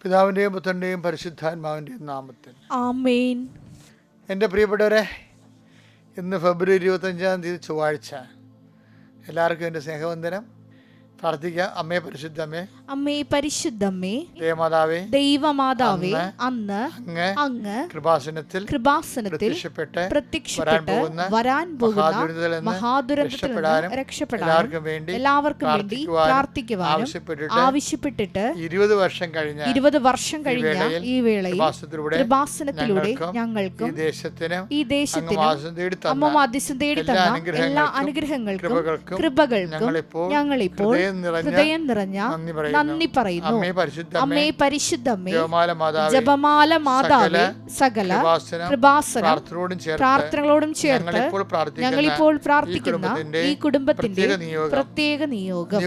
പിതാവിൻ്റെയും പുത്രൻ്റെയും പരിശുദ്ധാത്മാവിൻ്റെയും നാമത്തിൽ ആമേൻ. എൻ്റെ പ്രിയപ്പെട്ടവരെ, ഇന്ന് ഫെബ്രുവരി 25 ചൊവ്വാഴ്ച. എല്ലാവർക്കും എൻ്റെ സ്നേഹവന്ദനം. പ്രാർത്ഥിക്കാം. അമ്മേ പരിശുദ്ധമ്മേ, അമ്മേ പരിശുദ്ധമ്മേ, ദേവമാതാവേ, ദൈവമാതാവേ, അന്ന് അങ്ങ് കൃപാസനത്തിൽ പ്രത്യക്ഷപ്പെട്ട് വരാൻ പോകുന്ന മഹാദുരന്തത്തിൽ നിന്ന് രക്ഷപ്പെടാനും എല്ലാവർക്കും വേണ്ടി പ്രാർത്ഥിക്കുവാനും ആവശ്യപ്പെട്ടിട്ട് 20 വർഷം കഴിഞ്ഞ ഈ വേളയിൽ കൃപാസനത്തിലൂടെ ഞങ്ങൾക്കും ഈ ദേശത്തിനും അമ്മ മാധ്യസ്ഥം തേടി തന്ന എല്ലാ അനുഗ്രഹങ്ങൾക്കും കൃപകൾക്കും ഞങ്ങളിപ്പോൾ ഹൃദയം നിറഞ്ഞ നന്ദി പറയുന്നു. അമ്മേ പരിശുദ്ധമ്മേ, ജപമാല മാതാവേ, സകല കൃപാസനം പ്രാർത്ഥനകളോടും ചേർത്ത് ഞങ്ങളിപ്പോൾ പ്രാർത്ഥിക്കുന്ന ഈ കുടുംബത്തിന്റെ പ്രത്യേക നിയോഗം.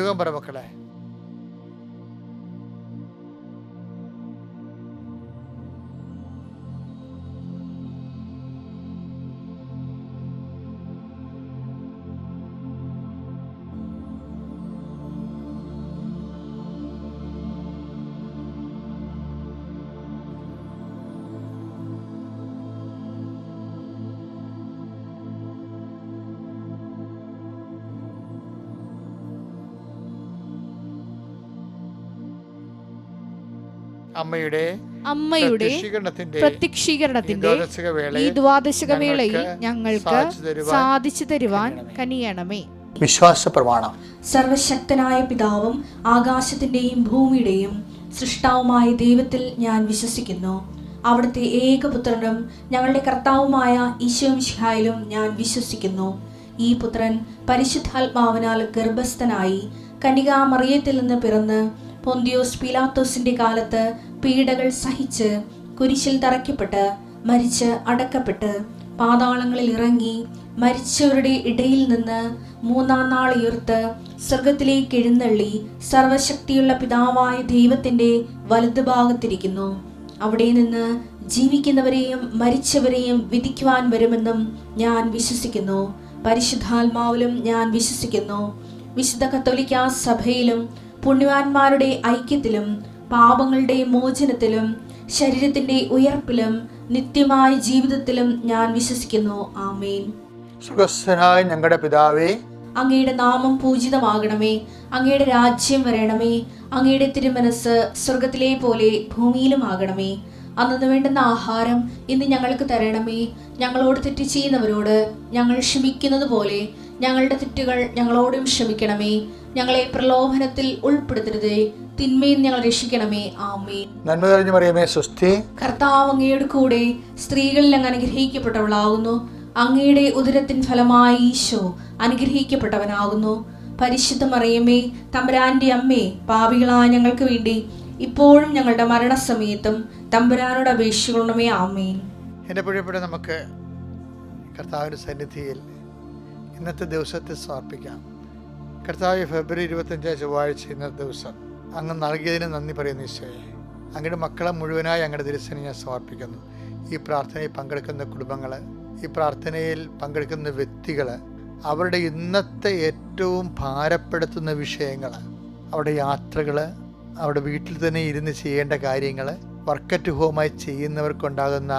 അമ്മയുടെ പ്രത്യക്ഷീകരണത്തിന്റെ ഈ ദ്വാദശക വേളയിൽ ഞങ്ങൾക്ക് സാധിച്ചു തരുവാൻ കനിയണമേ. വിശ്വാസ പ്രമാണം. സർവശക്തനായ പിതാവും ആകാശത്തിന്റെയും ഭൂമിയുടെയും സൃഷ്ടാവുമായ ദൈവത്തിൽ ഞാൻ വിശ്വസിക്കുന്നു. അവിടുത്തെ ഏകപുത്രനും ഞങ്ങളുടെ കർത്താവുമായ ഈശോ മിശിഹായിലും ഞാൻ വിശ്വസിക്കുന്നു. ഈ പുത്രൻ പരിശുദ്ധാത്മാവിനാൽ ഗർഭസ്ഥനായി കന്യകാമറിയത്തിൽ നിന്ന് പിറന്ന് പൊന്തിയോസ് പീലാത്തോസിന്റെ കാലത്ത് പീഡകൾ സഹിച്ച് കുരിശിൽ തറയ്ക്കപ്പെട്ട് മരിച്ച് അടക്കപ്പെട്ട് പാതാളങ്ങളിൽ ഇറങ്ങി മരിച്ചവരുടെ ഇടയിൽ നിന്ന് 3-ാം നാൾ ഉയർത്ത് സ്വർഗത്തിലേക്ക് എഴുന്നള്ളി സർവശക്തിയുള്ള പിതാവായ ദൈവത്തിന്റെ വലതുഭാഗത്തിരിക്കുന്നു. അവിടെ നിന്ന് ജീവിക്കുന്നവരെയും മരിച്ചവരെയും വിധിക്കുവാൻ വരുമെന്നും ഞാൻ വിശ്വസിക്കുന്നു. പരിശുദ്ധാത്മാവിലും ഞാൻ വിശ്വസിക്കുന്നു. വിശുദ്ധ കത്തോലിക്കാ സഭയിലും പുണ്യവാന്മാരുടെ ഐക്യത്തിലും പാപങ്ങളുടെ മോചനത്തിലും ശരീരത്തിന്റെ ഉയർപ്പിലും നിത്യമായ ജീവിതത്തിലും ഞാൻ വിശ്വസിക്കുന്നു. ആമേൻ. സ്വർഗ്ഗസ്ഥനായ ഞങ്ങളുടെ പിതാവേ, അങ്ങയുടെ നാമം പൂജിതമാകണമേ. അങ്ങയുടെ രാജ്യം വരണമേ. അങ്ങയുടെ തിരുമനസ് സ്വർഗത്തിലെ പോലെ ഭൂമിയിലും ആകണമേ. അന്നു വേണ്ടുന്ന ആഹാരം ഇന്ന് ഞങ്ങൾക്ക് തരണമേ. ഞങ്ങളോട് തെറ്റ് ചെയ്യുന്നവരോട് ഞങ്ങൾ ക്ഷമിക്കുന്നത് പോലെ ഞങ്ങളുടെ തെറ്റുകൾ ഞങ്ങളോടും ക്ഷമിക്കണമേ. ഞങ്ങളെ പ്രലോഭനത്തിൽ ഉൾപ്പെടുത്തരുതേ, തിന്മയിൽ ഞങ്ങൾ രക്ഷിക്കണമേ. ആമേൻ. നന്മ നിറഞ്ഞ മറിയമേ, സ്വസ്തി. കർത്താവ് അങ്ങയുടെ കൂടെ സ്ത്രീകളിൽ അങ്ങ് അനുഗ്രഹിക്കപ്പെട്ടവളാകുന്നു. അങ്ങയുടെ ഉദരത്തിൻ ഫലമായി ഈശോ അനുഗ്രഹിക്കപ്പെട്ടവനാകുന്നു. പരിശുദ്ധ മറിയമേ, തമ്പുരാന്റെ അമ്മേ, പാപികളായ ഞങ്ങൾക്ക് വേണ്ടി ഇപ്പോഴും ഞങ്ങളുടെ മരണസമയത്തും തമ്പുരാനോട് അപേക്ഷിക്കണമേ. ആമേൻ. എൻ്റെ പ്രിയപ്പെട്ട, നമുക്ക് കർത്താവിൻ്റെ സന്നിധിയിൽ ഇന്നത്തെ ദിവസത്തെ സമർപ്പിക്കാം. കർത്താവ്, ഫെബ്രുവരി 25 ചൊവ്വാഴ്ച ഇന്നത്തെ ദിവസം അങ്ങ് നൽകിയതിന് നന്ദി പറയുന്നു ഈശോയെ. അങ്ങയുടെ മക്കളെ മുഴുവനായി അങ്ങയുടെ തിരുസന്നിധിയിൽ ഞാൻ സമർപ്പിക്കുന്നു. ഈ പ്രാർത്ഥനയിൽ പങ്കെടുക്കുന്ന കുടുംബങ്ങൾ, ഈ പ്രാർത്ഥനയിൽ പങ്കെടുക്കുന്ന വ്യക്തികൾ, അവരുടെ ഇന്നത്തെ ഏറ്റവും ഭാരപ്പെടുത്തുന്ന വിഷയങ്ങൾ, അവരുടെ യാത്രകൾ, അവിടെ വീട്ടിൽ തന്നെ ഇരുന്ന് ചെയ്യേണ്ട കാര്യങ്ങൾ, വർക്ക് അറ്റ് ഹോമായി ചെയ്യുന്നവർക്കുണ്ടാകുന്ന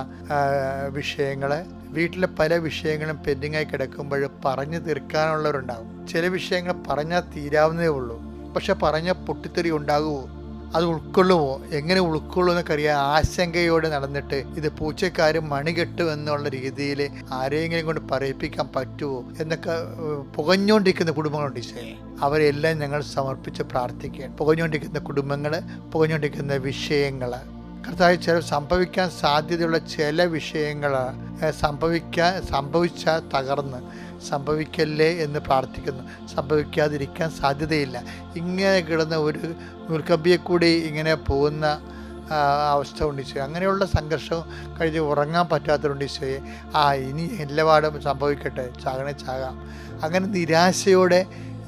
വിഷയങ്ങൾ, വീട്ടിലെ പല വിഷയങ്ങളും പെൻഡിങ്ങായി കിടക്കുമ്പോൾ പറഞ്ഞു തീർക്കാനുള്ളവരുണ്ടാകും. ചില വിഷയങ്ങൾ പറഞ്ഞാൽ തീരാവുന്നതേ ഉള്ളൂ. പക്ഷെ പറഞ്ഞാൽ പൊട്ടിത്തെറി ഉണ്ടാകുമോ, അത് ഉൾക്കൊള്ളുമോ, എങ്ങനെ ഉൾക്കൊള്ളും എന്നൊക്കെ അറിയാൻ ആശങ്കയോടെ നടന്നിട്ട് ഇത് പൂച്ചക്കാരും മണി കെട്ടും എന്നുള്ള രീതിയിൽ ആരെങ്കിലും കൊണ്ട് പറയിപ്പിക്കാൻ പറ്റുമോ എന്നൊക്കെ പുകഞ്ഞുകൊണ്ടിരിക്കുന്ന കുടുംബങ്ങളുണ്ട് ഈശോയെ. അവരെല്ലാം ഞങ്ങൾ സമർപ്പിച്ച് പ്രാർത്ഥിക്കുകയാണ്. പുകഞ്ഞുകൊണ്ടിരിക്കുന്ന കുടുംബങ്ങൾ, പുകഞ്ഞുകൊണ്ടിരിക്കുന്ന വിഷയങ്ങൾ, കർത്താവ്, സംഭവിക്കാൻ സാധ്യതയുള്ള ചില വിഷയങ്ങൾ സംഭവിച്ചാൽ തകർന്ന് സംഭവിക്കല്ലേ എന്ന് പ്രാർത്ഥിക്കുന്നു. സംഭവിക്കാതിരിക്കാൻ സാധ്യതയില്ല. ഇങ്ങനെ കിടന്ന ഒരു നൂൽക്കമ്പിയെ കൂടി ഇങ്ങനെ പോകുന്ന അവസ്ഥ ഉണ്ട് ഈശോയെ. അങ്ങനെയുള്ള സംഘർഷം കഴിഞ്ഞ് ഉറങ്ങാൻ പറ്റാത്തതുകൊണ്ട് ഈശോയെ, ഇനി എല്ലാപാടും സംഭവിക്കട്ടെ, ചാകണേ ചാകാം, അങ്ങനെ നിരാശയോടെ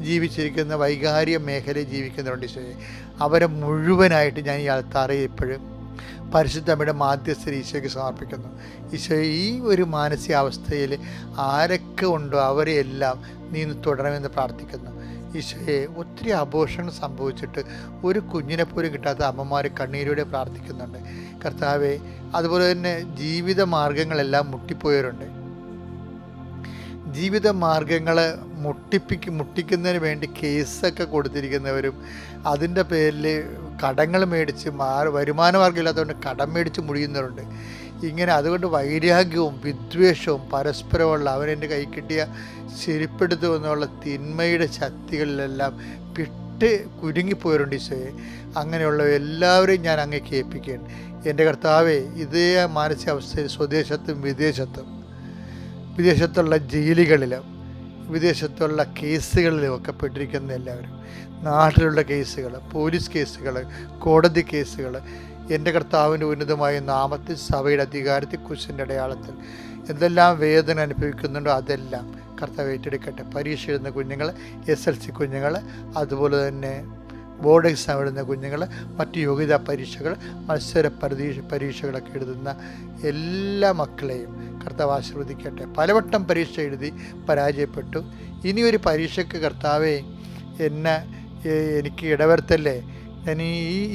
ജീവിച്ചിരിക്കുന്ന വൈകാരിക മേഖലയിൽ ജീവിക്കുന്നവരുണ്ട് ഈശോയെ. അവരെ മുഴുവനായിട്ട് ഞാൻ ഈ അൾത്താറയിൽ ഇപ്പോഴും പരിശുദ്ധമ്മയുടെ മാധ്യസ്ഥ ഈശോയ്ക്ക് സമർപ്പിക്കുന്നു. ഈശോ, ഈ ഒരു മാനസികാവസ്ഥയിൽ ആരൊക്കെ ഉണ്ടോ അവരെയെല്ലാം നീ തുടരണമെന്ന് പ്രാർത്ഥിക്കുന്നു. ഈശോയെ, ഒത്തിരി അബോർഷങ്ങൾ സംഭവിച്ചിട്ട് ഒരു കുഞ്ഞിനെ പോലും കിട്ടാത്ത അമ്മമാർ കണ്ണീരോടെ പ്രാർത്ഥിക്കുന്നുണ്ട് കർത്താവെ. അതുപോലെ തന്നെ ജീവിത മാർഗങ്ങളെല്ലാം മുട്ടിപ്പോയവരുണ്ട്. ജീവിത മാർഗങ്ങൾ മുട്ടിക്കുന്നതിന് വേണ്ടി കേസൊക്കെ കൊടുത്തിരിക്കുന്നവരും, അതിൻ്റെ പേരിൽ കടങ്ങൾ മേടിച്ച് വരുമാന മാർഗ്ഗമില്ലാത്തതുകൊണ്ട് കടം മേടിച്ച് മുടിയുന്നവരുണ്ട്. ഇങ്ങനെ അതുകൊണ്ട് വൈരാഗ്യവും വിദ്വേഷവും പരസ്പരമുള്ള അവനെൻ്റെ കൈ കിട്ടിയ ശരിപ്പെടുത്തു എന്നുള്ള തിന്മയുടെ ശക്തികളിലെല്ലാം കുരുങ്ങിപ്പോയവരുണ്ട് ഈശോയെ. അങ്ങനെയുള്ള എല്ലാവരെയും ഞാൻ അങ്ങേക്ക് ഏൽപ്പിക്കുകയാണ്. എൻ്റെ കർത്താവേ, ഇതേ മാനസികാവസ്ഥയിൽ സ്വദേശത്തും വിദേശത്തുള്ള ജയിലുകളിലും വിദേശത്തുള്ള കേസുകളിലും ഒക്കെ പെട്ടിരിക്കുന്ന എല്ലാവരും, നാട്ടിലുള്ള കേസുകൾ, പോലീസ് കേസുകൾ, കോടതി കേസുകൾ, എൻ്റെ കർത്താവിൻ്റെ ഉന്നതമായ നാമത്തിൽ സഭയുടെ അധികാരത്തിൽ കുരിശിൻ്റെ അടയാളത്തിൽ എന്തെല്ലാം വേദന അനുഭവിക്കുന്നുണ്ടോ അതെല്ലാം കർത്താവ് ഏറ്റെടുക്കട്ടെ. പരീക്ഷ എഴുതുന്ന കുഞ്ഞുങ്ങൾ, SLC കുഞ്ഞുങ്ങൾ, അതുപോലെ തന്നെ ബോർഡ് എക്സാം എഴുതുന്ന കുഞ്ഞുങ്ങൾ, മറ്റ് യോഗ്യതാ പരീക്ഷകൾ, മത്സര പരീക്ഷകളൊക്കെ എഴുതുന്ന എല്ലാ മക്കളെയും കർത്താവ് ആശീർവദിക്കട്ടെ. പലവട്ടം പരീക്ഷ എഴുതി പരാജയപ്പെട്ടു. ഇനിയൊരു പരീക്ഷയ്ക്ക് കർത്താവെ എനിക്ക് ഇടവരുത്തല്ലേ, ഞാൻ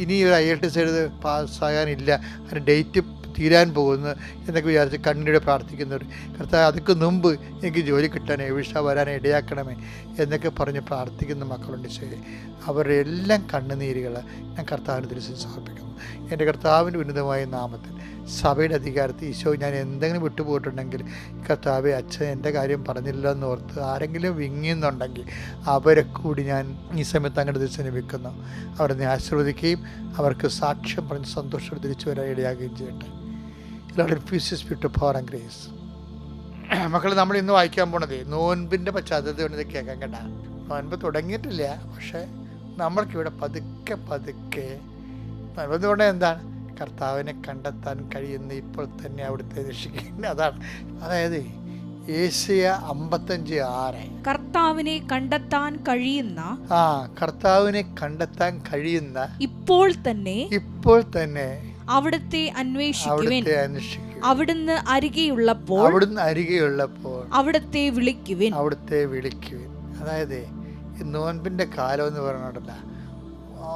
ഇനി ഒരു IELTS എഴുതി പാസ്സാകാനില്ല, അതിന് ഡേറ്റ് തീരാൻ പോകുന്നു എന്നൊക്കെ വിചാരിച്ച് കണ്ണീരോടെ പ്രാർത്ഥിക്കുന്നവർ, കർത്താവ് അതൊക്കെ മുമ്പ് എനിക്ക് ജോലി കിട്ടാനേ, വിഷ വരാനേ ഇടയാക്കണമേ എന്നൊക്കെ പറഞ്ഞ് പ്രാർത്ഥിക്കുന്ന മക്കളുണ്ട് ഈശോയെ. അവരുടെ എല്ലാം കണ്ണുനീരുകൾ ഞാൻ കർത്താവിന് തിരിച്ച് സമർപ്പിക്കുന്നു. എൻ്റെ കർത്താവിൻ്റെ ഉന്നതമായ നാമത്തിൽ സഭയുടെ അധികാരത്തിൽ ഈശോ, ഞാൻ എന്തെങ്കിലും വിട്ടുപോയിട്ടുണ്ടെങ്കിൽ കർത്താവെ, അച്ഛൻ എൻ്റെ കാര്യം പറഞ്ഞില്ല എന്നോർത്ത് ആരെങ്കിലും വിങ്ങിയെന്നുണ്ടെങ്കിൽ അവരെ കൂടി ഞാൻ ഈ സമയത്ത് അങ്ങോട്ട് തിരിച്ചു വെക്കുന്നു. അവരെ ആശീർവദിക്കുകയും അവർക്ക് സാക്ഷ്യം പറഞ്ഞ് സന്തോഷം തിരിച്ചു വരാൻ ഇടയാകുകയും ചെയ്യട്ടെ. മക്കൾ, നമ്മൾ ഇന്ന് വായിക്കാൻ പോണത് നോൻപിൻ്റെ പശ്ചാത്തലത്തിൽ ഇത് കേൾക്കാൻ കേട്ടാ. നോൻപ് തുടങ്ങിയിട്ടില്ല, പക്ഷേ നമ്മൾക്കിവിടെ പതുക്കെ നോൻപെന്ന് എന്താണ്? കർത്താവിനെ കണ്ടെത്താൻ കഴിയുന്ന ഇപ്പോൾ തന്നെ അവിടുത്തെ രക്ഷിക്കുന്ന അതാണ്. അതായത് യേശയ്യ 55:6 കർത്താവിനെ കണ്ടെത്താൻ കഴിയുന്ന കർത്താവിനെ കണ്ടെത്താൻ കഴിയുന്ന ഇപ്പോൾ തന്നെ അവിടുത്തെ അന്വേഷിക്കുവിൻ. അവിടുന്ന് അരികെയുള്ളപ്പോൾ അവിടുത്തെ വിളിക്കുവിൻ. അതായത് ഈ നോൻപിൻ്റെ കാലം എന്ന് പറഞ്ഞിട്ടില്ല,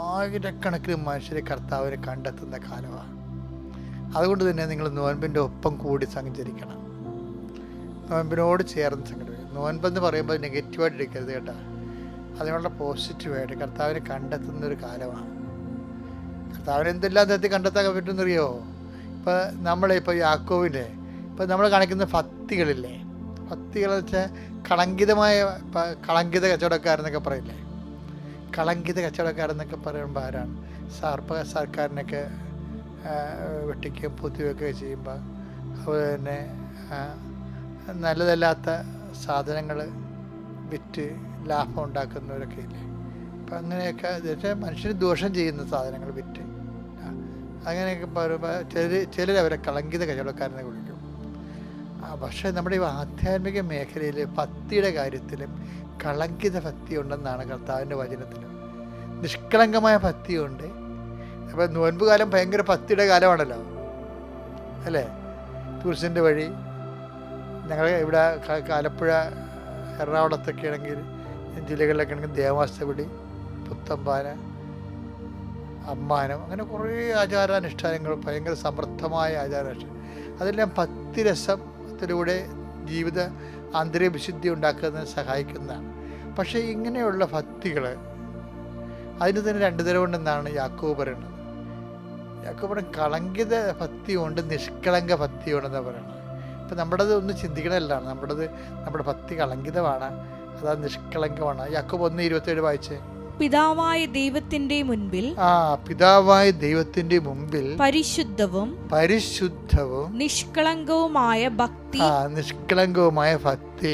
ആയിരക്കണക്കിന് മനുഷ്യരെ കർത്താവിനെ കണ്ടെത്തുന്ന കാലമാണ്. അതുകൊണ്ട് തന്നെ നിങ്ങൾ നോൻപിൻ്റെ ഒപ്പം കൂടി സഞ്ചരിക്കണം, നോൻപിനോട് ചേർന്ന് സംഘടിപ്പിക്കണം. നോൻപെന്ന് പറയുമ്പോൾ നെഗറ്റീവായിട്ട് എടുക്കരുത് കേട്ടോ, അതിനുള്ള പോസിറ്റീവായിട്ട് കർത്താവിനെ കണ്ടെത്തുന്ന ഒരു കാലമാണ്. കർത്താവിനെ എന്തെല്ലാം തരത്തിൽ കണ്ടെത്താൻ പറ്റുമെന്നറിയോ? ഇപ്പോൾ നമ്മളിപ്പോൾ യാക്കോബിലെ ഇപ്പോൾ നമ്മൾ കാണിക്കുന്ന ഭക്തികളില്ലേ, ഭക്തികളെന്ന് വെച്ചാൽ കളങ്കിത കച്ചവടക്കാരെന്നൊക്കെ പറയില്ലേ. കളങ്കിത കച്ചവടക്കാരെന്നൊക്കെ പറയുമ്പോൾ ആരാണ്? സർക്കാരിനൊക്കെ വെട്ടിക്കുകയും പൂത്തിവെക്കുകയും ചെയ്യുമ്പോൾ അതുപോലെ തന്നെ നല്ലതല്ലാത്ത സാധനങ്ങൾ വിറ്റ് ലാഭം ഉണ്ടാക്കുന്നവരൊക്കെ ഇല്ലേ. അപ്പം അങ്ങനെയൊക്കെ എന്നുവെച്ചാൽ മനുഷ്യന് ദോഷം ചെയ്യുന്ന സാധനങ്ങൾ വിറ്റ് അങ്ങനെയൊക്കെ പറയുമ്പോൾ ചിലരവരെ കളങ്കിത കച്ചവടക്കാരെന്ന് വിളിക്കും. പക്ഷേ നമ്മുടെ ഈ ആധ്യാത്മിക മേഖലയിൽ ഭക്തിയുടെ കാര്യത്തിലും കളങ്കിത ഭക്തി ഉണ്ടെന്നാണ് കർത്താവിൻ്റെ വചനത്തിൽ. നിഷ്കളങ്കമായ ഭക്തിയുണ്ട്. അപ്പോൾ നോൻപ് കാലം ഭയങ്കര ഭക്തിയുടെ കാലമാണല്ലോ അല്ലേ. ടൂറിസ്റ്റിൻ്റെ വഴി ഞങ്ങൾ ഇവിടെ ആലപ്പുഴ, എറണാകുളത്തൊക്കെ ആണെങ്കിൽ, ജില്ലകളിലൊക്കെ ആണെങ്കിൽ ദേവാസ്തപടി, പുത്തമ്പാന, അമ്മാനം, അങ്ങനെ കുറേ ആചാരാനുഷ്ഠാനങ്ങൾ, ഭയങ്കര സമൃദ്ധമായ ആചാരാനുഷ്ഠാനം. അതെല്ലാം ഭക്തിരസത്തിലൂടെ ജീവിത ആന്തരിക വിശുദ്ധി ഉണ്ടാക്കുന്നതിന് സഹായിക്കുന്നതാണ്. പക്ഷേ ഇങ്ങനെയുള്ള ഭക്തികൾ അതിന് തന്നെ രണ്ട് തരമുണ്ടെന്നാണ് യാക്കോബ് പറയുന്നത്. യാക്കോബ് കളങ്കിത ഭക്തിയുണ്ട്, നിഷ്കളങ്ക ഭക്തിയുണ്ടെന്നാണ് പറയുന്നത്. ഇപ്പം നമ്മുടേത് ഒന്ന് ചിന്തിക്കണമല്ലാണ്, നമ്മുടെ ഭക്തി കളങ്കിതമാണ്, അതാ നിഷ്കളങ്കമാണ്. യാക്കോബ് 1:27 വായിച്ചേ. പിതാവായ ദൈവത്തിന്റെ മുൻപിൽ പരിശുദ്ധവും നിഷ്കളങ്കവുമായ ഭക്തി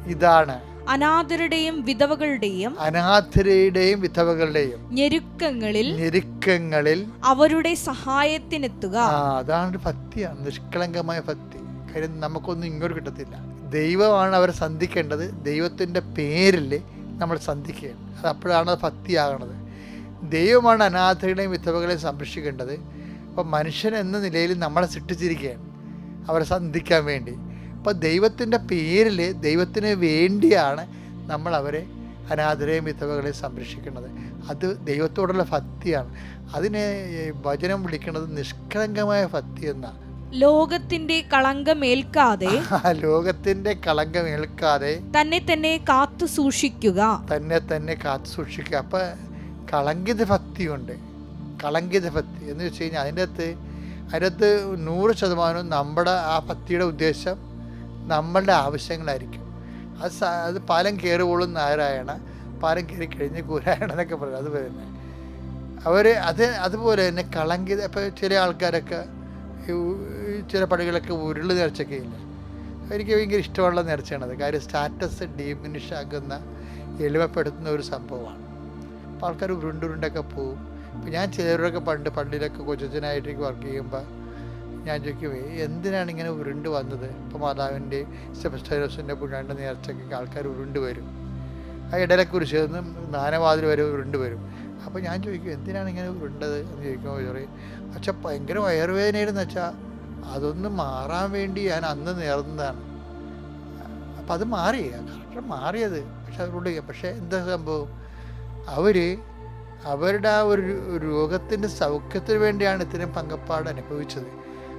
ഇതാണ് അനാഥരുടെയും വിധവകളുടെയും ഞെരുക്കങ്ങളിൽ അവരുടെ സഹായത്തിനെത്തുക. അതാണ് ഭക്തിയാണ്, നിഷ്കളങ്കമായ ഭക്തി. കാര്യം നമുക്കൊന്നും ഇങ്ങോട്ട് കിട്ടത്തില്ല. ദൈവമാണ് അവരെ സന്ധിക്കേണ്ടത്. ദൈവത്തിൻ്റെ പേരിൽ നമ്മൾ സന്ധിക്കുകയാണ്. അത് അപ്പോഴാണ് അത് ഭക്തിയാകണത്. ദൈവമാണ് അനാഥകളെയും വിധവകളെയും സംരക്ഷിക്കേണ്ടത്. അപ്പം മനുഷ്യൻ എന്ന നിലയിൽ നമ്മളെ സൃഷ്ടിച്ചിരിക്കുകയാണ് അവരെ സന്ധിക്കാൻ വേണ്ടി. അപ്പോൾ ദൈവത്തിൻ്റെ പേരിൽ, ദൈവത്തിന് വേണ്ടിയാണ് നമ്മൾ അവരെ അനാഥരെയും വിധവകളെയും സംരക്ഷിക്കുന്നത്. അത് ദൈവത്തോടുള്ള ഭക്തിയാണ്. അതിനെ വചനം വിളിക്കുന്നത് നിഷ്കളങ്കമായ ഭക്തി എന്നാണ്. ലോകത്തിന്റെ കളങ്കമേൽക്കാതെ ലോകത്തിന്റെ കളങ്കമേൽക്കാതെ തന്നെ തന്നെ കാത്തു സൂക്ഷിക്കുക. അപ്പൊ കളങ്കിത ഭക്തിയുണ്ട്. കളങ്കിത ഭക്തി എന്ന് വെച്ച് കഴിഞ്ഞാൽ അതിൻ്റെ അകത്ത് 100% നമ്മുടെ ആ ഭക്തിയുടെ ഉദ്ദേശം നമ്മളുടെ ആവശ്യങ്ങളായിരിക്കും. അത് പാലം കയറുവോളും നാരായണ, പാലം കയറി കഴിഞ്ഞ് കൂരായണ എന്നൊക്കെ പറയും. അതുപോലെ തന്നെ അതുപോലെ തന്നെ കളങ്കിത. ഇപ്പോൾ ചില ആൾക്കാരൊക്കെ ചില പള്ളികളൊക്കെ ഉരുള് നേർച്ചയൊക്കെ ഇല്ല. എനിക്ക് ഭയങ്കര ഇഷ്ടമുള്ള നേർച്ചയാണത്. കാര്യം സ്റ്റാറ്റസ് ഡിമിനിഷ് ആക്കുന്ന, എളിമപ്പെടുത്തുന്ന ഒരു സംഭവമാണ്. അപ്പോൾ ആൾക്കാർ ഉരുണ്ടൊക്കെ പോവും. ഇപ്പോൾ ഞാൻ ചിലരൊക്കെ പള്ളിയിലൊക്കെ കൊച്ചനായിട്ട് വർക്ക് ചെയ്യുമ്പോൾ ഞാൻ ചോദിക്കും, എന്തിനാണ് ഇങ്ങനെ ഉരുണ്ട് വന്നത്? ഇപ്പോൾ മാതാവിൻ്റെ സെബസ്ത്യാനോസിൻ്റെ പുണ്യാണ്ട് നേർച്ചയ്ക്ക് ആൾക്കാർ ഉരുണ്ട് വരും. ആ ഇടലക്കുരിശ് നിന്ന് നാനവാതിൽ വരെ ഉരുണ്ട് വരും. അപ്പോൾ ഞാൻ ചോദിക്കും, എന്തിനാണ് ഇങ്ങനെ ഉരുണ്ടത് എന്ന് ചോദിക്കുമ്പോൾ പറയും, അച്ഛാ ഭയങ്കര വയറുവേദനയായിരുന്നു അച്ഛാ, അതൊന്ന് മാറാൻ വേണ്ടി ഞാൻ അന്ന് നേർന്നതാണ്. അപ്പം അത് മാറി, കറക്റ്റ് മാറിയത്. പക്ഷേ എന്താ സംഭവം, അവരുടെ ആ ഒരു രോഗത്തിൻ്റെ സൗഖ്യത്തിന് വേണ്ടിയാണ് ഇത്രയും പങ്കപ്പാട് അനുഭവിച്ചത്.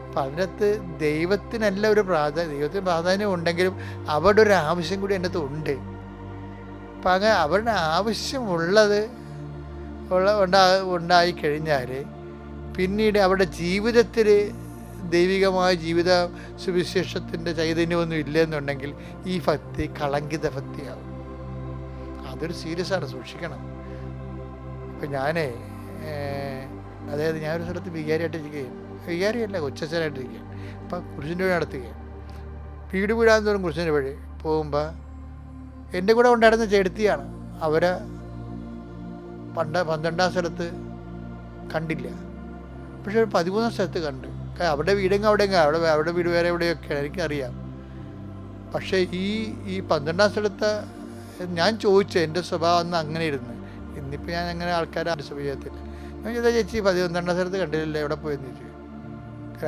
അപ്പം അതിനകത്ത് ദൈവത്തിനല്ല ഒരു ദൈവത്തിന് പ്രാധാന്യം ഉണ്ടെങ്കിലും അവരുടെ ഒരു ആവശ്യം കൂടി അതിനകത്ത് ഉണ്ട്. അപ്പം അങ്ങനെ അവരുടെ ആവശ്യമുള്ളത് ഉണ്ടായി കഴിഞ്ഞാൽ പിന്നീട് അവരുടെ ജീവിതത്തിൽ ദൈവികമായ ജീവിത സുവിശേഷത്തിൻ്റെ ചൈതന്യമൊന്നും ഇല്ലെന്നുണ്ടെങ്കിൽ ഈ ഭക്തി കളങ്കിത ഭക്തിയാവും. അതൊരു സീരിയസ് ആണ്, സൂക്ഷിക്കണം. ഇപ്പം അതായത് ഞാനൊരു സ്ഥലത്ത് വികാരിയായിട്ടിരിക്കുകയും, വികാരിയല്ല കൊച്ചച്ഛനായിട്ടിരിക്കുകയും, അപ്പം കുരിശിൻ്റെ വഴി നടത്തുകയും, വീട് വീടാൻ തോറും കുരിശിൻ്റെ വഴി പോകുമ്പോൾ എൻ്റെ കൂടെ ഉണ്ടായിരുന്ന ചേട്ടത്തിയാണ്. അവരെ 12-ാം സ്ഥലത്ത് കണ്ടില്ല, പക്ഷെ ഒരു 13-ാം സ്ഥലത്ത് കണ്ട്. അവിടെ വീടെങ്കിൽ അവിടെ വീട് വേറെ എവിടെയൊക്കെയാണ് എനിക്കറിയാം. പക്ഷേ ഈ 12-ാം സ്ഥലത്ത് ഞാൻ ചോദിച്ചു, എൻ്റെ സ്വഭാവം അന്ന് അങ്ങനെ ഇരുന്ന്. ഇന്നിപ്പോൾ ഞാൻ അങ്ങനെ ആൾക്കാരെ അനുസരിക്കത്തില്ല. ഞാൻ ചോദിച്ചാൽ ചേച്ചി 12-ാം സ്ഥലത്ത് കണ്ടില്ലല്ലോ, എവിടെ പോയെന്ന് ചോദിച്ചു.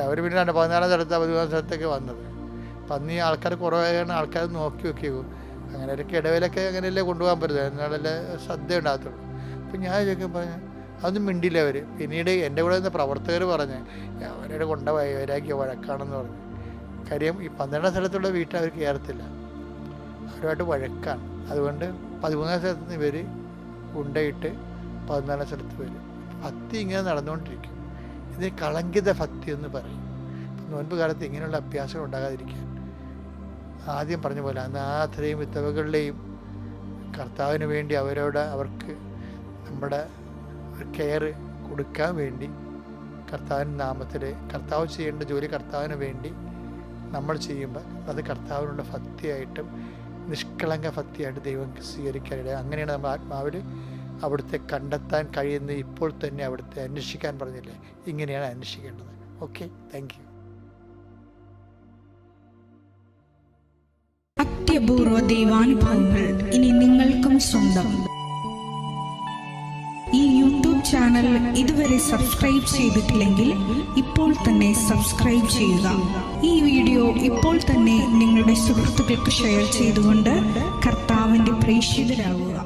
അവർ പിന്നെ 14-ാം സ്ഥലത്ത് 13-ാം സ്ഥലത്തൊക്കെ വന്നത്. അപ്പം അന്ന് ഈ ആൾക്കാർ കുറവായാണ്, ആൾക്കാർ നോക്കി വെക്കുകയോ അങ്ങനെ ഒരു ഇടവേലൊക്കെ അങ്ങനെയല്ലേ കൊണ്ടുപോകാൻ പറ്റുന്നത്, എന്നാലല്ലേ ശ്രദ്ധ ഉണ്ടാകത്തുള്ളൂ. അപ്പം ഞാൻ ചോദിക്കാൻ പറഞ്ഞു, അതൊന്നും മിണ്ടില്ല അവർ. പിന്നീട് എൻ്റെ കൂടെ നിന്ന് പ്രവർത്തകർ പറഞ്ഞ് അവരുടെ വൈരാഗ്യ വഴക്കാണെന്ന് പറഞ്ഞു. കാര്യം ഈ 12-ാം സ്ഥലത്തുള്ള വീട്ടിൽ അവർ കയറത്തില്ല, അവരുമായിട്ട് വഴക്കാണ്. അതുകൊണ്ട് 13-ാം സ്ഥലത്ത് നിന്ന് ഇവർ ഉണ്ടയിട്ട് 14-ാം സ്ഥലത്ത് വരും. ഭക്തി ഇങ്ങനെ നടന്നുകൊണ്ടിരിക്കും. ഇത് കളങ്കിത ഭക്തി എന്ന് പറയും. നോൻപ് കാലത്ത് ഇങ്ങനെയുള്ള അഭ്യാസങ്ങൾ ഉണ്ടാകാതിരിക്കാൻ ആദ്യം പറഞ്ഞ പോലെ അനാഥരെയും വിധവകളുടെയും കർത്താവിന് വേണ്ടി അവർക്ക് നമ്മുടെ കെയർ കൊടുക്കാൻ വേണ്ടി കർത്താവിൻ്റെ നാമത്തിൽ കർത്താവ് ചെയ്യേണ്ട ജോലി കർത്താവിന് വേണ്ടി നമ്മൾ ചെയ്യുമ്പോൾ അത് കർത്താവിനുള്ള ഭക്തിയായിട്ടും നിഷ്കളങ്ക ഭക്തിയായിട്ട് ദൈവം സ്വീകരിക്കാനിട. അങ്ങനെയാണ് നമ്മൾ ആത്മാവിൽ അവിടുത്തെ കണ്ടെത്താൻ കഴിയുന്നത്. ഇപ്പോൾ തന്നെ അവിടുത്തെ അന്വേഷിക്കാൻ പറഞ്ഞില്ലേ, ഇങ്ങനെയാണ് അന്വേഷിക്കേണ്ടത്. Okay, thank you. അത്യപൂർവ ദൈവാനുഭവങ്ങൾ ഇനി നിങ്ങൾക്കും സ്വന്തം. ഈ യൂട്യൂബ് ചാനൽ ഇതുവരെ സബ്സ്ക്രൈബ് ചെയ്തിട്ടില്ലെങ്കിൽ ഇപ്പോൾ തന്നെ സബ്സ്ക്രൈബ് ചെയ്യുക. ഈ വീഡിയോ ഇപ്പോൾ തന്നെ നിങ്ങളുടെ സുഹൃത്തുക്കൾക്ക് ഷെയർ ചെയ്തുകൊണ്ട് കർത്താവിൻ്റെ പ്രേക്ഷിതരാകുക.